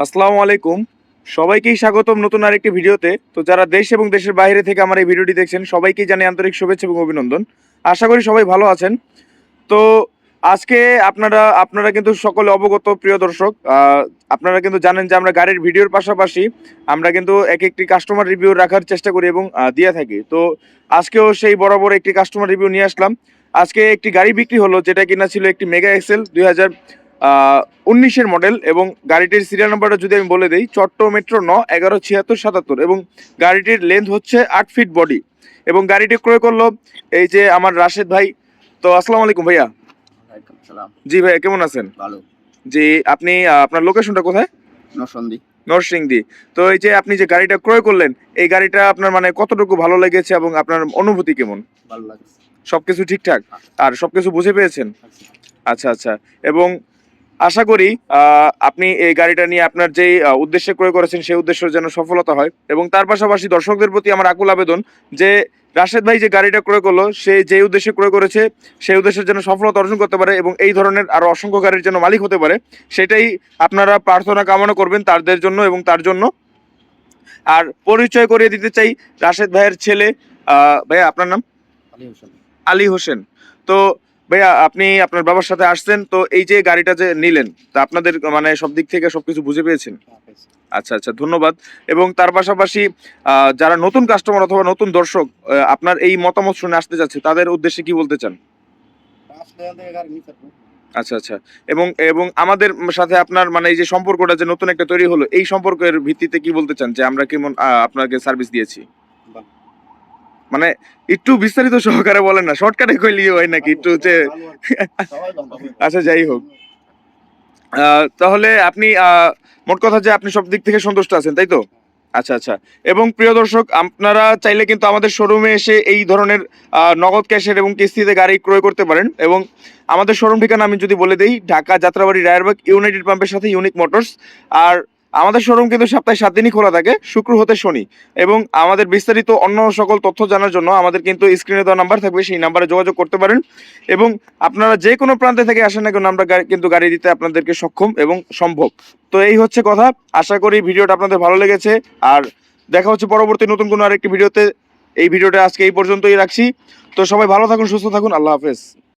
আসসালামু আলাইকুম। সবাইকেই স্বাগতম নতুন আরেকটি ভিডিওতে। তো যারা দেশ এবং দেশের বাইরে থেকে আমার এই ভিডিওটি দেখছেন সবাইকেই জানাই আন্তরিক শুভেচ্ছা এবং অভিনন্দন। আশা করি সবাই ভালো আছেন। তো আজকে আপনারা আপনারা কিন্তু সকলে অবগত প্রিয় দর্শক। আপনারা কিন্তু জানেন যে আমরা গাড়ির ভিডিওর পাশাপাশি আমরা কিন্তু একটি কাস্টমার রিভিউ রাখার চেষ্টা করি এবং দিয়ে থাকি। তো আজকেও সেই বরাবর একটি কাস্টমার রিভিউ নিয়ে আসলাম। আজকে একটি গাড়ি বিক্রি হলো যেটা কিনা ছিল একটি মেগা এক্সেল 2019-এর মডেল এবং গাড়িটির সিরিয়াল নাম্বারটা যদি আমি বলে দিই, চট্ট মেট্রো 117677 এবং গাড়িটির লেন্থ হচ্ছে 8 ফিট বডি এবং গাড়িটি ক্রয় করলো এই যে আমার রাশেদ ভাই। তো আসসালামু আলাইকুম ভাইয়া। ওয়ালাইকুম সালাম। জি ভাইয়া, কেমন আছেন? ভালো। জি, আপনি আপনার লোকেশনটা কোথায়? নরসিংদী। নরসিংদী। তো এই যে আপনি যে গাড়িটা ক্রয় করলেন, এই গাড়িটা আপনার মানে কতটুকু ভালো লেগেছে এবং আপনার অনুভূতি কেমন? ভালো লাগছে। সবকিছু ঠিকঠাক? আর সবকিছু বুঝে পেয়েছেন? আচ্ছা। আচ্ছা। এবং আশা করি আপনি এই গাড়িটা নিয়ে আপনার যেই উদ্দেশ্যে ক্রয় করেছেন সেই উদ্দেশ্যের যেন সফলতা হয় এবং তার পাশাপাশি দর্শকদের প্রতি আমার আকুল আবেদন যে রাশেদ ভাই যে গাড়িটা ক্রয় করলো সে যে উদ্দেশ্যে ক্রয় করেছে সেই উদ্দেশ্যের যেন সফলতা অর্জন করতে পারে এবং এই ধরনের আরো অসংখ্য গাড়ির যেন মালিক হতে পারে, সেটাই আপনারা প্রার্থনা কামনা করবেন তাদের জন্য এবং তার জন্য। আর পরিচয় করিয়ে দিতে চাই রাশেদ ভাইয়ের ছেলে। ভাইয়া আপনার নাম? আলী হোসেন। আলী হোসেন। তো ভাইয়া আপনি আপনার বাবার সাথে আসছেন, তো এই যে গাড়িটা যে নিলেন তা আপনাদের মানে সব দিক থেকে সবকিছু বুঝে পেয়েছেন? আচ্ছা, ধন্যবাদ। এবং তার পাশাপাশি যারা নতুন কাস্টমার অথবা নতুন দর্শক আপনার এই মতামত শুনে আসতে যাচ্ছে তাদের উদ্দেশ্যে কি বলতে চান? আচ্ছা। এবং এবং আমাদের সাথে আপনার মানে এই যে সম্পর্কটা যে নতুন একটা তৈরি হলো, এই সম্পর্কের ভিত্তিতে কি বলতে চান যে আমরা কেমন আপনাকে সার্ভিস দিয়েছি? মানে একটু বিস্তারিত সহকারে বলেন না, শর্টকাটে কইলেই হয় নাকি একটু যে আচ্ছা যাই হোক। তাহলে আপনি মোট কথা যে আপনি সব দিক থেকে সন্তুষ্ট আছেন, তাই তো? আচ্ছা। এবং প্রিয় দর্শক, আপনারা চাইলে কিন্তু আমাদের শোরুমে এসে এই ধরনের নগদ ক্যাশের এবং কিস্তিতে গাড়ি ক্রয় করতে পারেন এবং আমাদের শোরুম ঠিকানা আমি যদি বলে দিই, ঢাকা যাত্রাবাড়ি রায়েরবাগ ইউনাইটেড পাম্পের সাথে ইউনিক মোটরস। আর আমাদের শোরুম কিন্তু সপ্তাহে 7 দিনই খোলা থাকে, শুক্র হতে শনি। এবং আমাদের বিস্তারিত অন্য সকল তথ্য জানার জন্য আমাদের কিন্তু স্ক্রিনে দেওয়া নাম্বার থাকবে, সেই নাম্বারে যোগাযোগ করতে পারেন এবং আপনারা যে কোনো প্রান্তে থেকে আসেন না কেন আমরা কিন্তু গাড়ি দিতে আপনাদেরকে সক্ষম এবং সম্ভব। তো এই হচ্ছে কথা। আশা করি ভিডিওটা আপনাদের ভালো লেগেছে। আর দেখা হচ্ছে পরবর্তী নতুন কোনো আরেকটি ভিডিওতে। এই ভিডিওটা আজকে এই পর্যন্তই রাখছি। তো সবাই ভালো থাকুন, সুস্থ থাকুন। আল্লাহ হাফেজ।